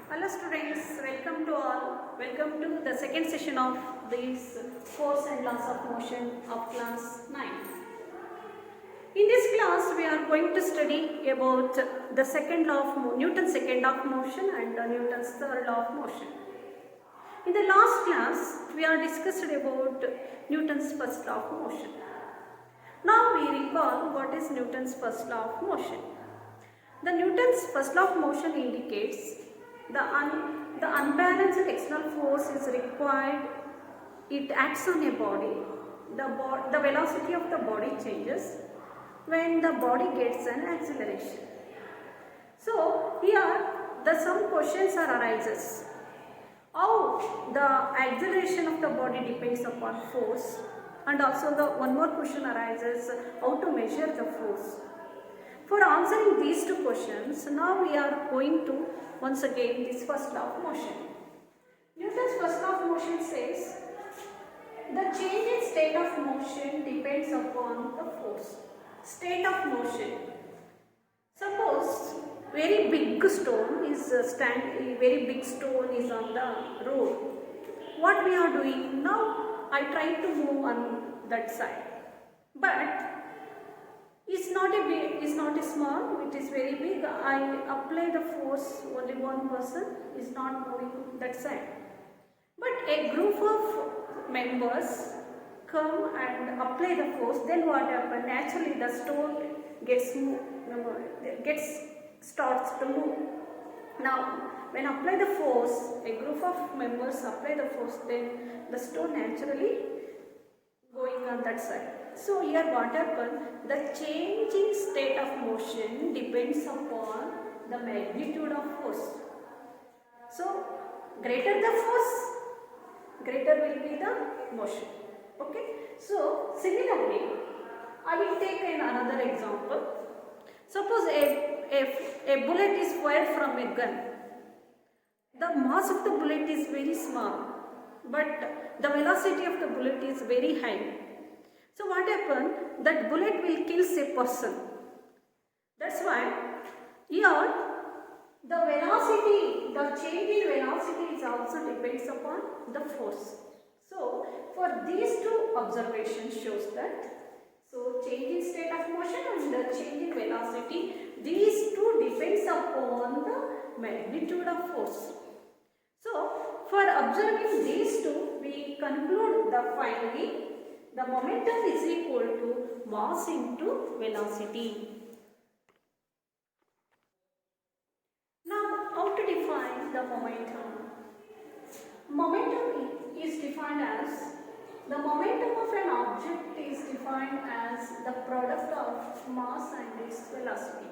Hello students, welcome to all. Welcome to the second session of this force and laws of motion of class 9. In this class we are going to study about the second law of Newton's second law of motion and Newton's third law of motion. In the last class we are discussed about Newton's first law of motion. Now we recall what is Newton's first law of motion. The Newton's first law of motion indicates the unbalanced external force is required. It acts on a body. The velocity of the body changes when the body gets an acceleration. So here some questions are arises. How the acceleration of the body depends upon force, and also one more question arises, how to measure the force. For answering these two questions, now we are going to once again this first law of motion. Newton's first law of motion says the change in state of motion depends upon the force. State of motion. Suppose very big stone is on the road. What we are doing now? I try to move on that side, but it's not a small, it is very big. I apply the force, only one person is not moving that side. But a group of members come and apply the force, then what happens? Naturally the stone starts to move. Now when apply the force, a group of members apply the force, then the stone naturally going on that side. So here what happens? The changing state of motion depends upon the magnitude of force. So greater the force, greater will be the motion. Okay. So similarly, I will take another example. Suppose a bullet is fired from a gun. The mass of the bullet is very small, but the velocity of the bullet is very high. So what happens? That bullet will kill a person. That's why here the velocity, the change in velocity is also depends upon the force. So for these two observations shows that, so change in state of motion and the change in velocity, these two depends upon the magnitude of force. So for observing these two, we conclude that finally the momentum is equal to mass into velocity. Now how to define the momentum? Momentum is defined as, the momentum of an object is defined as the product of mass and its velocity.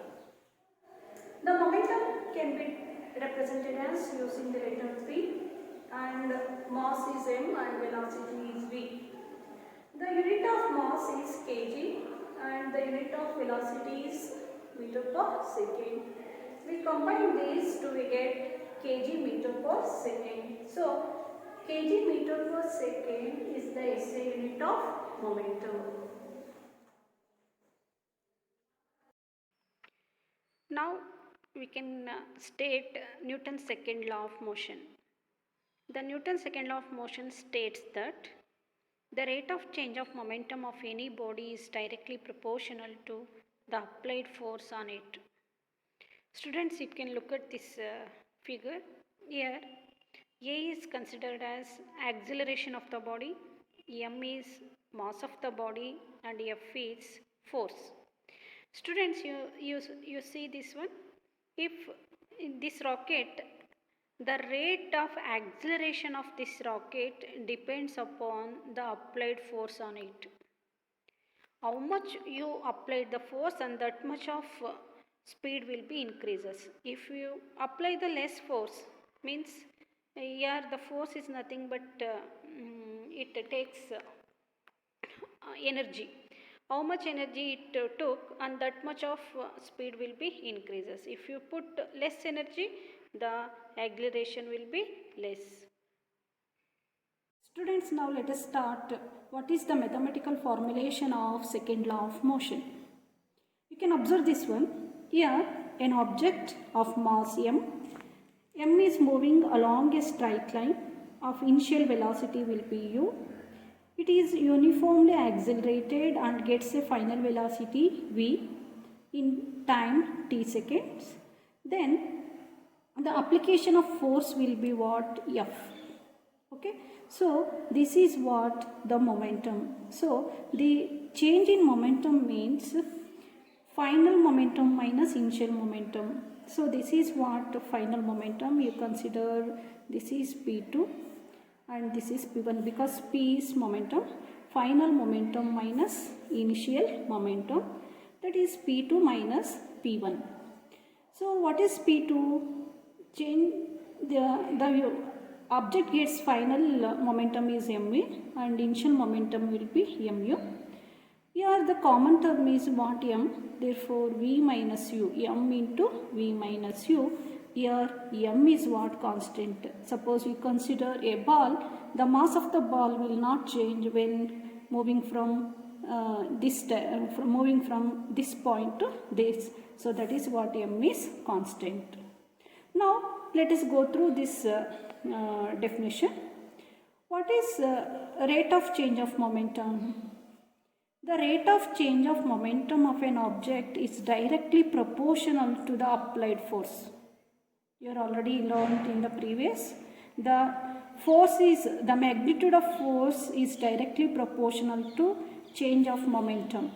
The momentum can be represented as using the letter V, and mass is m and velocity is v. The unit of mass is kg and the unit of velocity is meter per second. We combine these to get kg meter per second. So kg meter per second is the SI unit of momentum. Now we can state Newton's second law of motion. The Newton's second law of motion states that the rate of change of momentum of any body is directly proportional to the applied force on it. Students, you can look at this figure. Here A is considered as acceleration of the body, m is mass of the body, and F is force. Students, you see this one. If in this rocket, the rate of acceleration of this rocket depends upon the applied force on it. How much you applied the force, and that much of speed will be increases. If you apply the less force, means here the force is nothing but it takes energy. How much energy it took, and that much of speed will be increases. If you put less energy, the acceleration will be less. Students, now let us start. What is the mathematical formulation of second law of motion? You can observe this one. Here an object of mass m M is moving along a straight line of initial velocity will be u. It is uniformly accelerated and gets a final velocity v in time t seconds. Then the application of force will be what? F. Okay, so this is what the momentum. So the change in momentum means final momentum minus initial momentum. So this is what final momentum. You consider this is P2 and this is P1 because P is momentum. Final momentum minus initial momentum, that is P2 minus P1. So what is P2? Change the object gets final momentum is mv and initial momentum will be mu. Here the common term is what? M. Therefore v minus u, m into v minus u. Here m is what? Constant. Suppose we consider a ball, the mass of the ball will not change when moving from this point to this. So that is what m is constant. Now let us go through this definition. What is rate of change of momentum? The rate of change of momentum of an object is directly proportional to the applied force. You are already learned in the previous. The magnitude of force is directly proportional to change of momentum.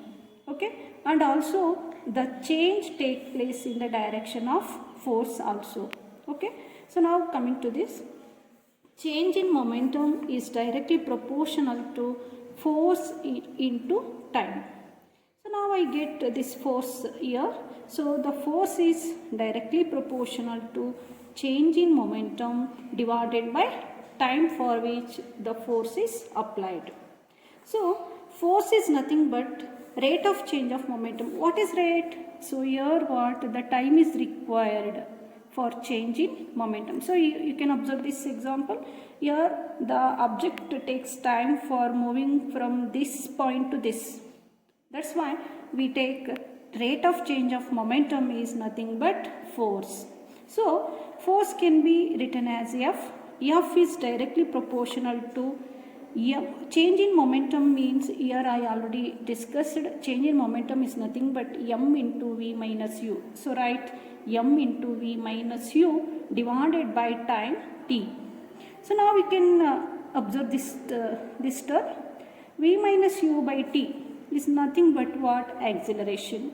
Okay, and also the change takes place in the direction of force also. Okay, so now coming to this, change in momentum is directly proportional to force into time. So now I get this force here. So the force is directly proportional to change in momentum divided by time for which the force is applied. So force is nothing but rate of change of momentum. What is rate? So here what? The time is required for change in momentum. So you can observe this example. Here the object takes time for moving from this point to this. That's why we take rate of change of momentum is nothing but force. So force can be written as F. F is directly proportional to change in momentum means, here I already discussed, change in momentum is nothing but m into v minus u. So write m into v minus u divided by time t. So now we can observe this term. V minus u by t is nothing but what? Acceleration.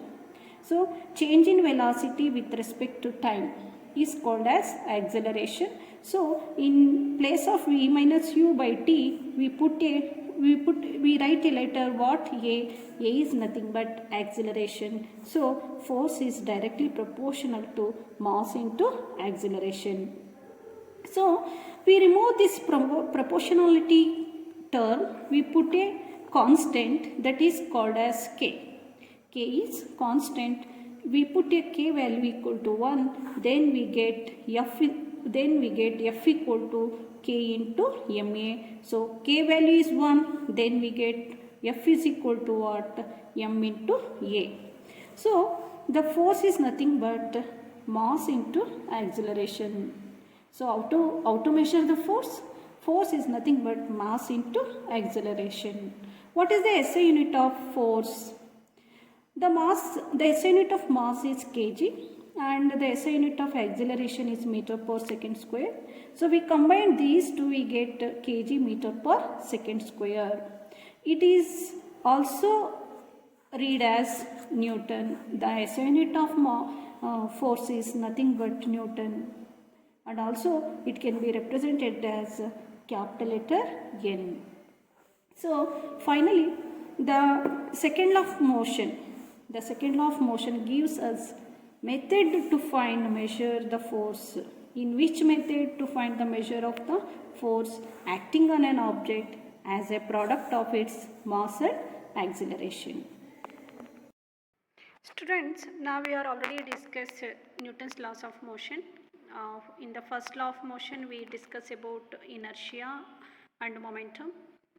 So change in velocity with respect to time is called as acceleration. So in place of v minus u by t, we write a letter what? A. A is nothing but acceleration. So force is directly proportional to mass into acceleration. So we remove this proportionality term, we put a constant that is called as k. K is constant. We put a k value equal to 1, then we get f equal to k into ma. So k value is 1, then we get f is equal to what? M into a. So the force is nothing but mass into acceleration. So how to measure the force? Force is nothing but mass into acceleration. What is the SI unit of force? The SI unit of mass is kg and the SI unit of acceleration is meter per second square. So we combine these two, we get kg meter per second square. It is also read as Newton. The SI unit of force is nothing but Newton, and also it can be represented as capital letter N. So finally the second law of motion gives us method to measure the force. In which method to find the measure of the force acting on an object as a product of its mass and acceleration. Students, now we are already discussed Newton's laws of motion. In the first law of motion we discussed about inertia and momentum.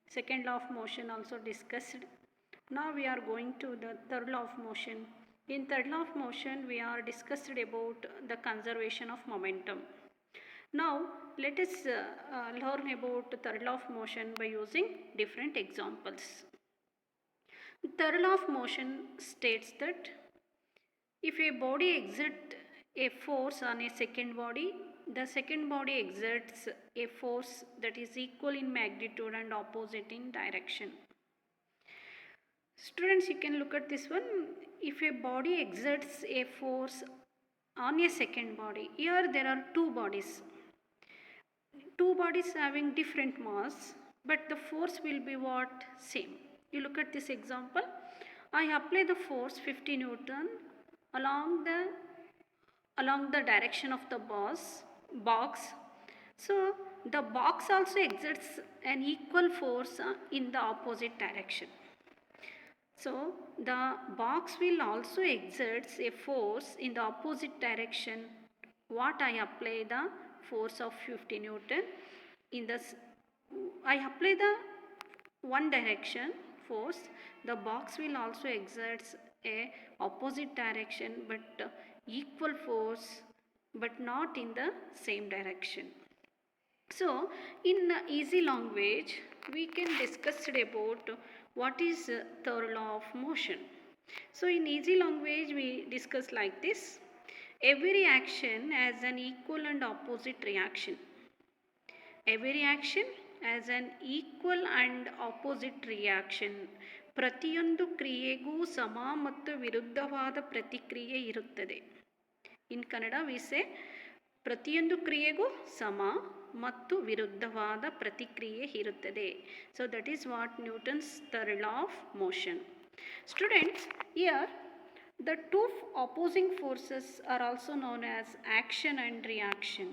Second law of motion also discussed. Now we are going to the third law of motion. In third law of motion we are discussed about the conservation of momentum. Now let us learn about third law of motion by using different examples. Third law of motion states that if a body exerts a force on a second body, the second body exerts a force that is equal in magnitude and opposite in direction. Students, you can look at this one. If a body exerts a force on a second body, here there are two bodies. Two bodies having different mass, but the force will be what? Same. You look at this example. I apply the force 50 Newton along the direction of the box. So the box also exerts an equal force in the opposite direction. So the box will also exerts a force in the opposite direction. What I apply the force of 50 Newton in this, I apply the one direction force, the box will also exerts a opposite direction but equal force but not in the same direction. So in easy language we can discuss about what is third law of motion. So in easy language we discuss like this: every action has an equal and opposite reaction. Every action has an equal and opposite reaction. ಪ್ರತಿಯೊಂದು ಕ್ರಿಯೆಗೂ ಸಮ ಮತ್ತು ವಿರುದ್ಧವಾದ ಪ್ರತಿಕ್ರಿಯೆ ಇರುತ್ತದೆ. ಇನ್ Kannada we say ಪ್ರತಿಯೊಂದು ಕ್ರಿಯೆಗೂ ಸಮ ಮತ್ತು ವಿರುದ್ಧವಾದ ಪ್ರತಿಕ್ರಿಯೆ ಇರುತ್ತದೆ. So that is what Newton's third law of motion. Students, here the two opposing forces are also known as action and reaction.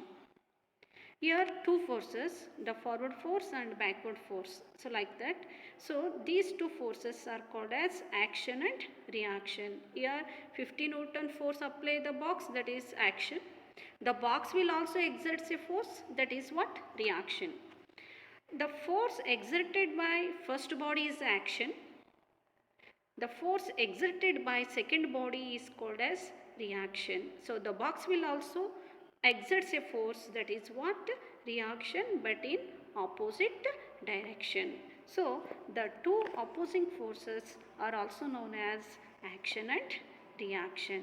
Here two forces, the forward force and backward force. So like that. So these two forces are called as action and reaction. Here 50 Newton force apply the box, that is action. The box will also exert a force, that is what? Reaction. The force exerted by first body is action. The force exerted by second body is called as reaction. So the box will also exerts a force, that is what? Reaction, but in opposite direction. So the two opposing forces are also known as action and reaction.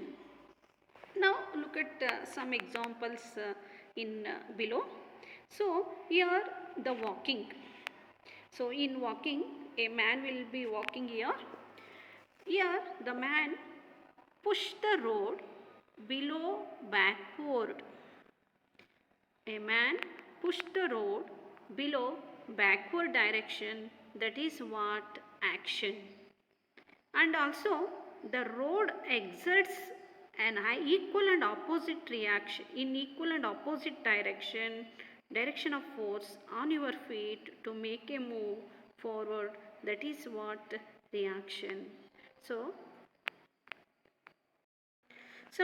Now look at some examples in below. So here the walking. So in walking, a man will be walking here. Here the man push the road below backward. A man push the road below backward direction, that is what? Action. And also the road exerts an equal and opposite reaction in equal and opposite direction of force on your feet to make a move forward, that is what? Reaction. So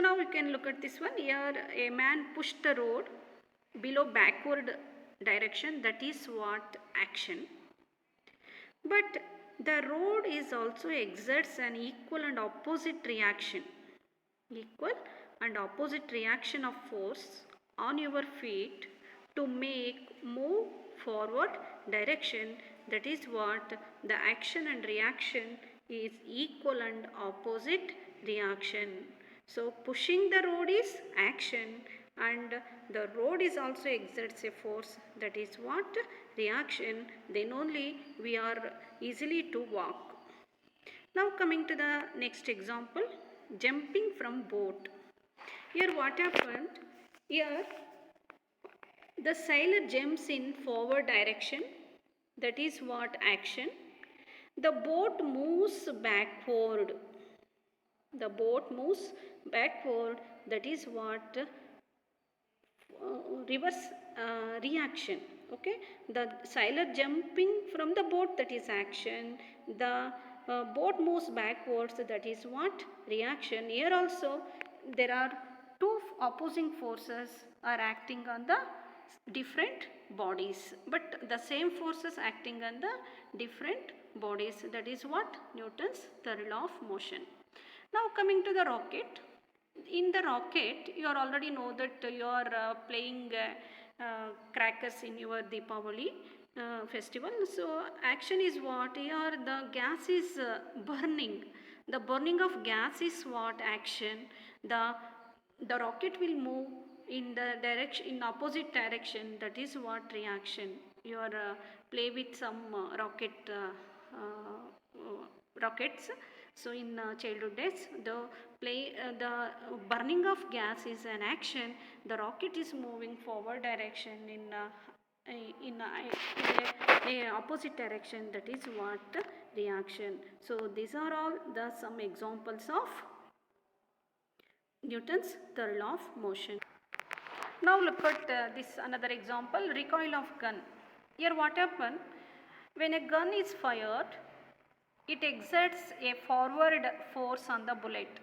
now we can look at this one. Here a man pushed the road below backward direction, that is what? Action. But the road is also exerts an equal and opposite reaction. Equal and opposite reaction of force on your feet to make move forward direction, that is what? The action and reaction is equal and opposite reaction. So pushing the road is action and the road is also exerts a force, that is what? Reaction. Then only we are easily to walk. Now coming to the next example, jumping from boat. Here what happened? Here the sailor jumps in forward direction, that is what? Action. The boat moves backward. The boat moves backward, that is what? Reverse reaction. Okay, the sailor jumping from the boat, that is action. The boat moves backwards, that is what? Reaction. Here also there are two opposing forces are acting on the different bodies, but the same forces acting on the different bodies, that is what? Newton's third law of motion. Now coming to the rocket. In the rocket, you already know that you are playing crackers in your Deepavali festival. So action is what? Here the gas is burning. The burning of gas is what? Action. The rocket will move in the direction, in opposite direction, that is what? Reaction. You are play with some rockets. So in childhood days, the burning of gas is an action. The rocket is moving forward direction in a opposite direction, that is what? Reaction. So these are all the some examples of Newton's third law of motion. Now look at this another example, recoil of gun. Here what happens? When a gun is fired, it exerts a forward force on the bullet.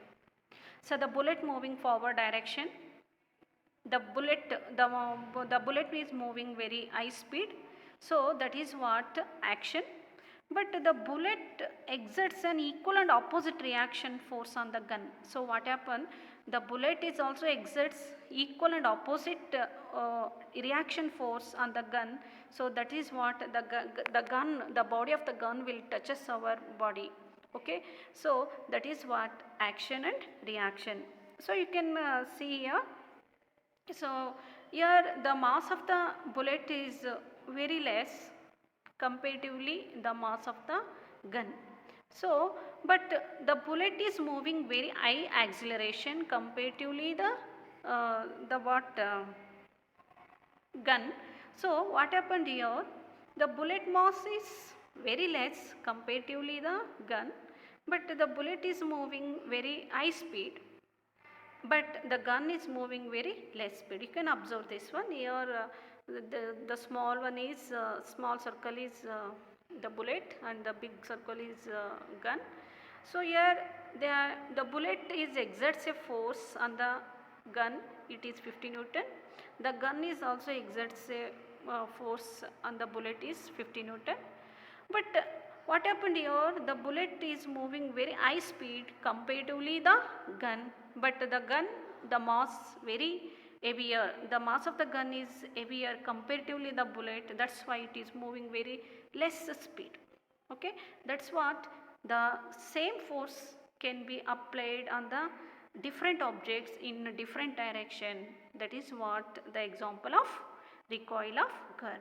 So the bullet moving forward direction, the bullet is moving very high speed. So that is what? Action. But the bullet exerts an equal and opposite reaction force on the gun. So what happened? The bullet is also exerts equal and opposite reaction force on the gun. So that is what? The body of the gun will touches our body. Okay. So that is what? Action and reaction. So you can see here. So here the mass of the bullet is very less comparatively the mass of the gun. So but the bullet is moving very high acceleration comparatively the gun. So what happened here? The bullet mass is very less comparatively the gun, but the bullet is moving very high speed, but the gun is moving very less speed. You can observe this one here. The small one is small circle is the bullet and the big circle is gun. So here the bullet is exerts a force on the gun, it is 50 Newton. The gun is also exerts a force on the bullet is 50 Newton. But what happened here? The bullet is moving very high speed comparatively the gun, but the gun, the mass very heavier. The mass of the gun is heavier comparatively the bullet. That's why it is moving very less speed. Okay, that's what? The same force can be applied on the different objects in a different direction. That is what the example of recoil of gun.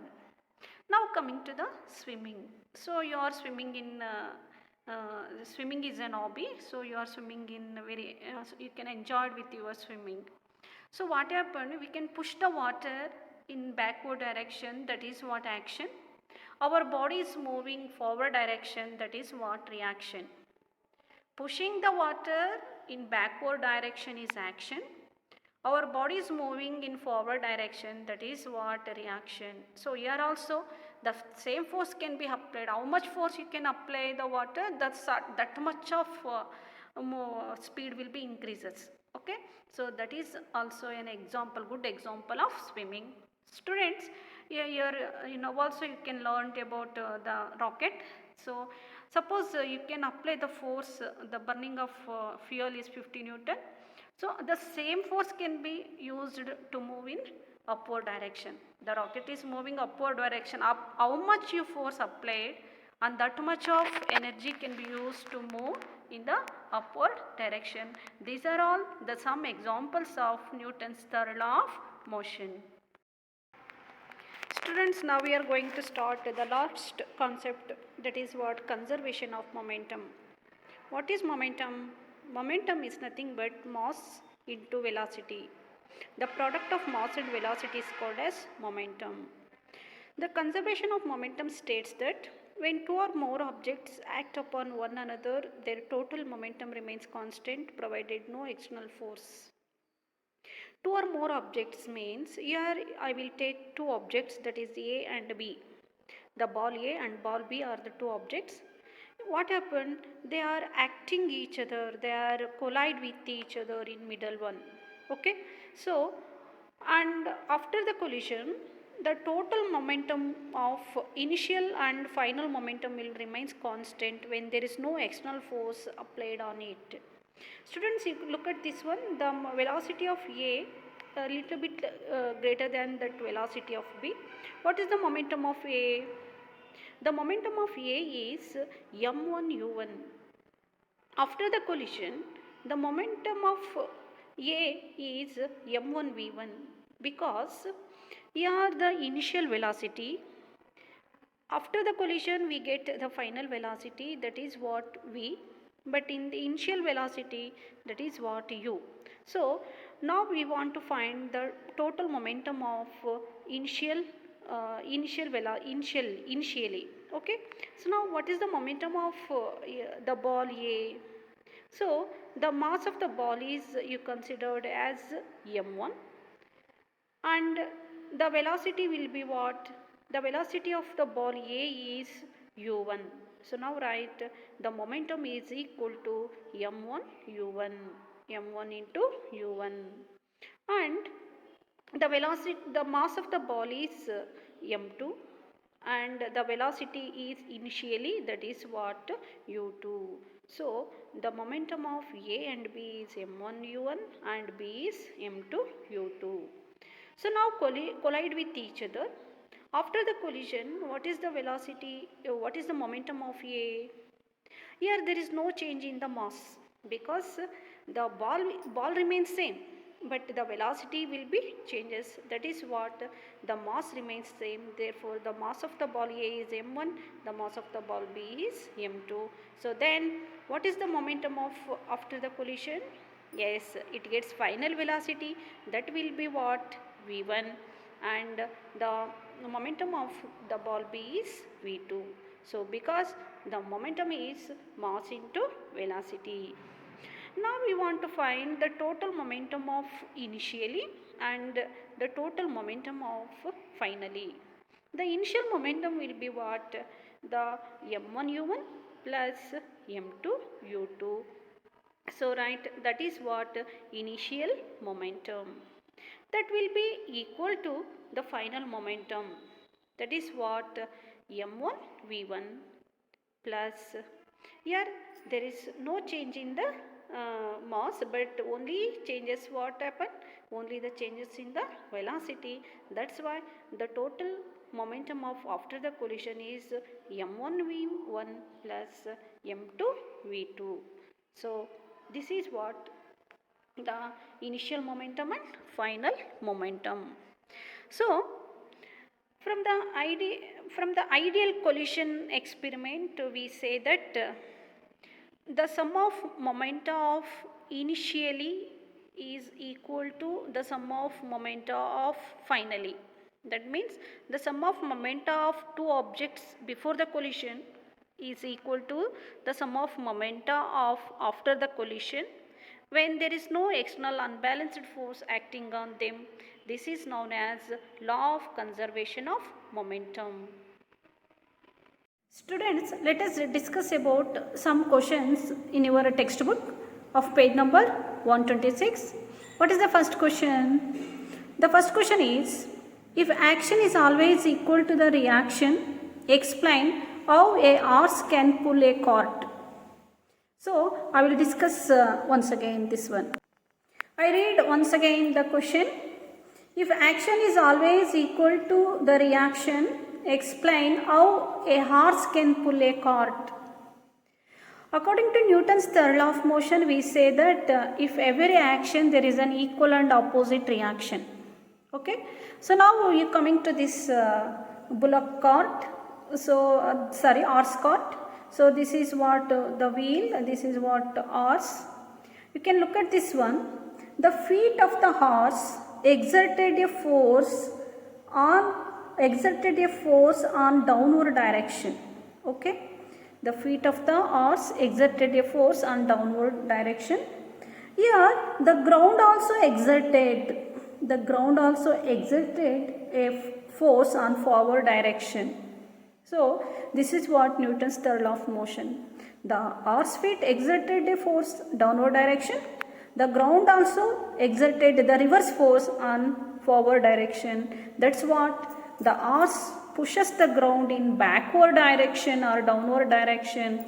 Now coming to the swimming. So you are swimming in swimming is an hobby. So you are swimming in very so you can enjoy it with your swimming. So what happened? We can push the water in backward direction. That is what? Action. Our body is moving forward direction. That is what? Reaction. Pushing the water in backward direction is action. Our body is moving in forward direction, that is what? Reaction. So here also the same force can be applied. How much force you can apply the water, that much of speed will be increases. Okay. So that is also an example, good example of swimming. Students, here also you can learn about the rocket. So suppose you can apply the force, the burning of fuel is 50 Newton. So the same force can be used to move in upward direction. The rocket is moving upward direction. How much you force applied, and that much of energy can be used to move in the upward direction. These are all the some examples of Newton's third law of motion. Students, now we are going to start the last concept, that is what? Conservation of momentum. What is momentum? Momentum is nothing but mass into velocity. The product of mass and velocity is called as momentum. The conservation of momentum states that when two or more objects act upon one another, their total momentum remains constant provided no external force. Two or more objects means here I will take two objects, that is A and B. The ball A and ball B are the two objects. What happened? They are acting each other, they are collide with each other in middle one. Okay. So, and after the collision, the total momentum of initial and final momentum will remains constant when there is no external force applied on it. Students, if you look at this one, the velocity of A a little bit greater than that velocity of B. What is the momentum of A? The momentum of A is m1 u1. After the collision, the momentum of A is m1 v1 because here the initial velocity. After the collision we get the final velocity, that is what v, but in the initial velocity that is what u. So now we want to find the total momentum of initially. Okay, so now what is the momentum of the ball A? So the mass of the ball is you considered as m1 and the velocity will be what? The velocity of the ball A is u1. So now write the momentum is equal to m1 u1, m1 into u1, and the velocity, the mass of the ball is m2 and the velocity is initially, that is what? u2. So the momentum of A and B is m1 u1 and B is m2 u2. So now collide with each other. After the collision, what is the velocity, what is the momentum of A? Here there is no change in the mass because the ball remains same, but the velocity will be changes. That is what? The mass remains same. Therefore the mass of the ball A is m1, the mass of the ball B is m2. So then what is the momentum of after the collision? Yes, it gets final velocity, that will be what? v1, and the momentum of the ball B is v2. So because the momentum is mass into velocity. Now we want to find the total momentum of initially and the total momentum of finally. The initial momentum will be what? The m1 u1 plus m2 u2. So right, that is what? Initial momentum. That will be equal to the final momentum. That is what? m1 v1 plus, here there is no change in the mass, but only changes what happen? Only the changes in the velocity. That's why the total momentum of after the collision is m1 v1 plus m2 v2. So this is what? The initial momentum and final momentum. So from the ideal collision experiment, we say that the sum of momenta of initially is equal to the sum of momenta of finally. That means the sum of momenta of two objects before the collision is equal to the sum of momenta of after the collision when there is no external unbalanced force acting on them. This is known as law of conservation of momentum. Students, let us discuss about some questions in your textbook of page number 126. What is the first question? The first question is, if action is always equal to the reaction, explain how a horse can pull a cart. So I will discuss once again this one. I read once again the question. If action is always equal to the reaction, explain how a horse can pull a cart. According to Newton's third law of motion, we say that if every action there is an equal and opposite reaction. Okay. So now we are coming to this bullock cart. So horse cart. So this is what the wheel, this is what horse. You can look at this one. The feet of the horse exerted a force on downward direction. Okay. The feet of the horse exerted a force on downward direction. Here the ground also exerted a force on forward direction. So this is what Newton's third law of motion. The horse feet exerted a force downward direction. The ground also exerted the reverse force on forward direction. That's what the horse pushes the ground in backward direction or downward direction.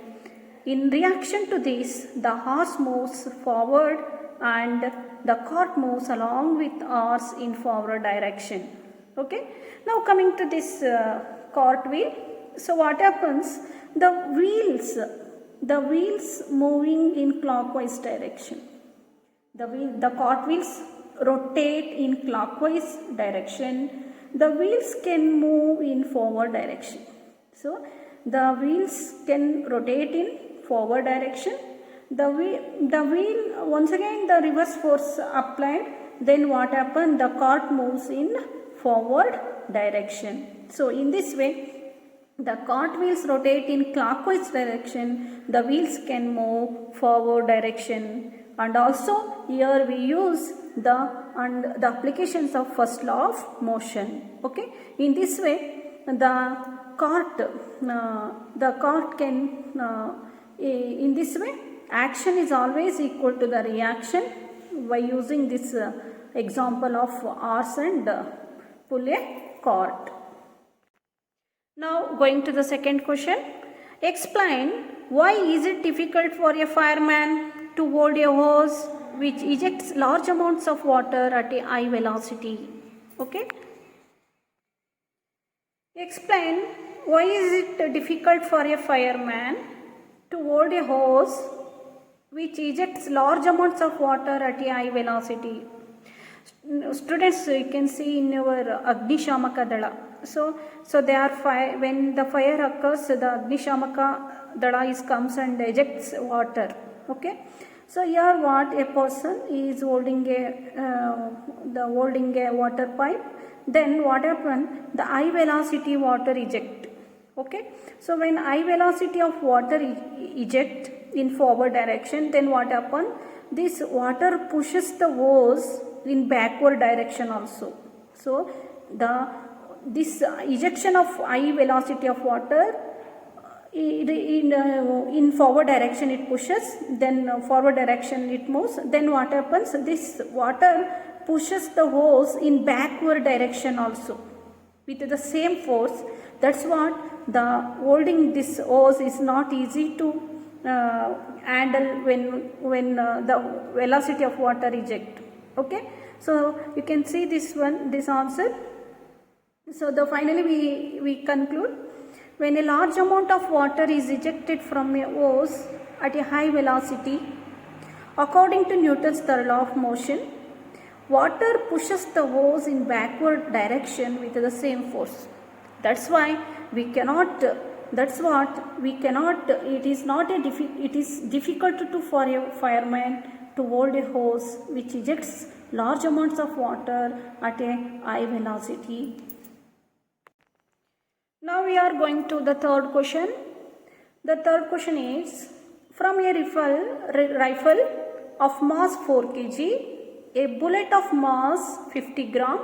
In reaction to this, the horse moves forward and the cart moves along with oars in forward direction. Okay. Now coming to this cart wheel. So what happens? The wheels moving in clockwise direction. The cart wheels rotate in clockwise direction. The wheels can move in forward direction. So the wheels can rotate in forward direction. The wheel once again the reverse force applied. Then what happened? The cart moves in forward direction. So in this way, the cart wheels rotate in clockwise direction. The wheels can move forward direction. And also here we use the applications of first law of motion. Okay. In this way, the cart can in this way, action is always equal to the reaction by using this example of oars and pull a cart. Now going to the second question. Explain why is it difficult for a fireman to hold a hose which ejects large amounts of water at a high velocity. Okay. Explain why is it difficult for a fireman to hold a hose which ejects large amounts of water at a high velocity. Students, you can see in your Agnishamaka Dala. So they are when the fire occurs, the Agnishamaka Dala comes and ejects water. Okay. So here what a person is holding a water pipe. Then what happens? The high velocity water eject. Okay. So when high velocity of water eject in forward direction, then what happens? This water pushes the hose in backward direction also. So this ejection of high velocity of water in forward direction it pushes, then forward direction it moves. Then what happens? This water pushes the hose in backward direction also with the same force. That's what the holding this hose is not easy to handle when the velocity of water eject. Okay. So you can see this answer. So finally we conclude, when a large amount of water is ejected from a hose at a high velocity, according to Newton's third law of motion, water pushes the hose in backward direction with the same force. That's why we cannot. It is difficult for a fireman to hold a hose which ejects large amounts of water at a high velocity. Now we are going to the third question. The third question is, from a rifle of mass 4 kg, a bullet of mass 50 gram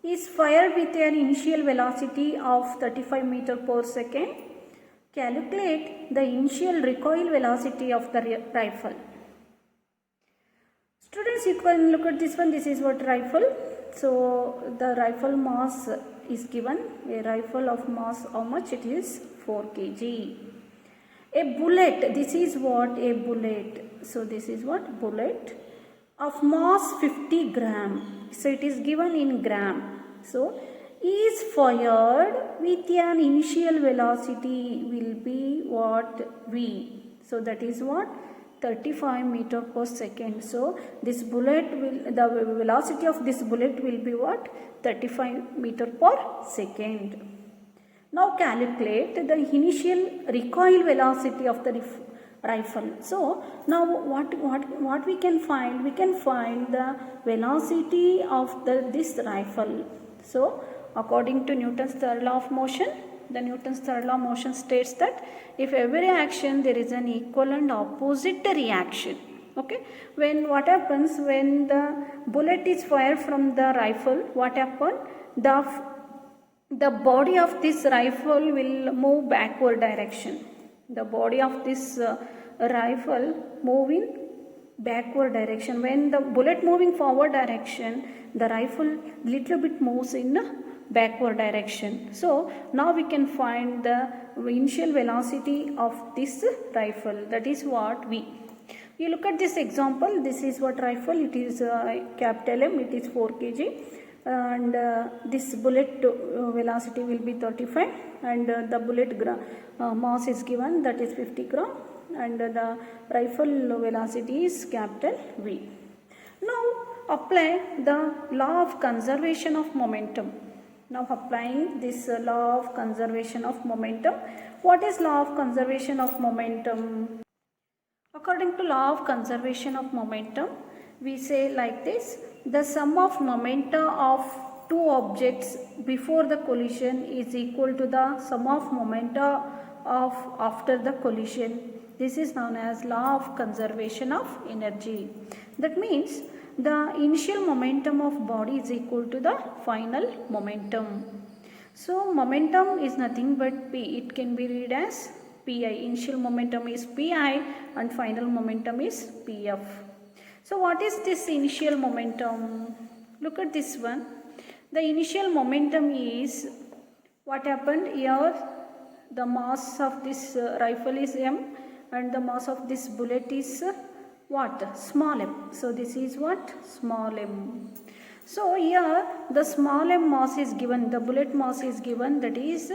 is fired with an initial velocity of 35 meter per second. Calculate the initial recoil velocity of the rifle. Students, you can look at this one. This is what rifle. So the rifle mass is given. A rifle of mass, how much it is? 4 kg. A bullet, this is what a bullet. So this is what bullet of mass 50 gram. So it is given in gram. So is fired with an initial velocity will be what? V. So that is what? 35 meter per second. So this bullet the velocity of this bullet will be what? 35 meter per second. Now calculate the initial recoil velocity of the rifle. So now what we can find? We can find the velocity of this rifle. So according to Newton's third law of motion, the Newton's third law of motion states that if every action there is an equal and opposite reaction. Okay. What happens when the bullet is fired from the rifle? What happens? The body of this rifle will move backward direction. The body of this rifle move in backward direction. When the bullet moving forward direction, the rifle little bit moves in backward direction. So now we can find the initial velocity of this rifle. That is what V. You look at this example. This is what rifle. It is capital M. It is 4 kg, and this bullet velocity will be 35, and the bullet mass is given, that is 50 gram, and the rifle velocity is capital V. Now apply the law of conservation of momentum. Now applying this law of conservation of momentum. What is law of conservation of momentum? According to law of conservation of momentum, we say like this: the sum of momenta of two objects before the collision is equal to the sum of momenta of after the collision. This is known as law of conservation of energy. That means the initial momentum of body is equal to the final momentum. So momentum is nothing but P. It can be read as Pi. Initial momentum is Pi and final momentum is Pf. So what is this initial momentum? Look at this one. The initial momentum is what happened here. The mass of this rifle is M, and the mass of this bullet is what? Small m. So this is what? Small m. So here the small m mass is given, the bullet mass is given, that is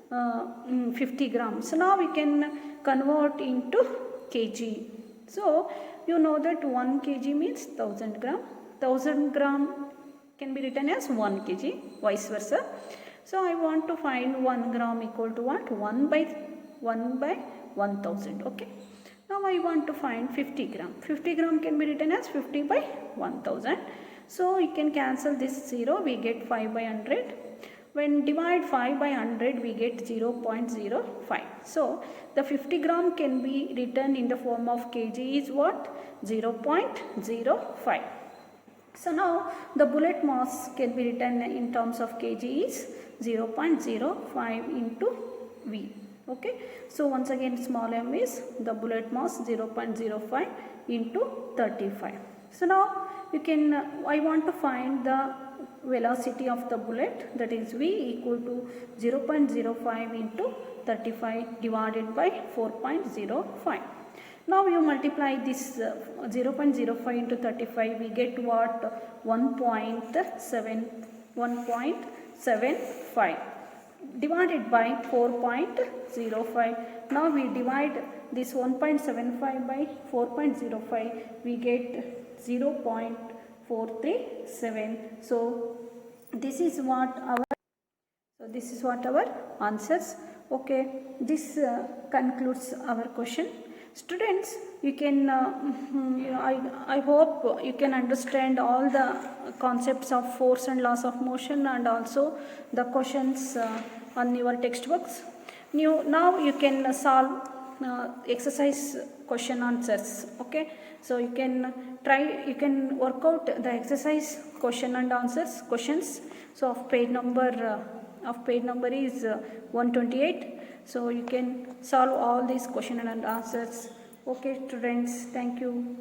50 grams. So now we can convert into kg. So you know that 1 kg means 1000 gram. 1000 gram can be written as 1 kg, vice versa. So I want to find 1 gram equal to what? 1 by 1000. Okay. Now I want to find 50 gram. 50 gram can be written as 50 by 1000. So you can cancel this 0. We get 5 by 100. When divide 5 by 100, we get 0.05. So the 50 gram can be written in the form of kg is what? 0.05. So now the bullet mass can be written in terms of kg is 0.05 into V. Okay. So once again small m is the bullet mass 0.05 into 35. So now you can, I want to find the velocity of the bullet, that is V equal to 0.05 into 35 divided by 4.05. Now you multiply this 0.05 into 35, we get what? 1.75 divided by 4.05. Now we divide this 1.75 by 4.05, we get 0.437. So this is what our answers. Okay, this concludes our question. Students, you can I hope you can understand all the concepts of force and laws of motion, and also the questions on your textbooks. Now you can solve exercise question answers. Okay, so you can work out the exercise question and answers questions. So of page number is 128. So you can solve all these question and answers. Okay students, thank you.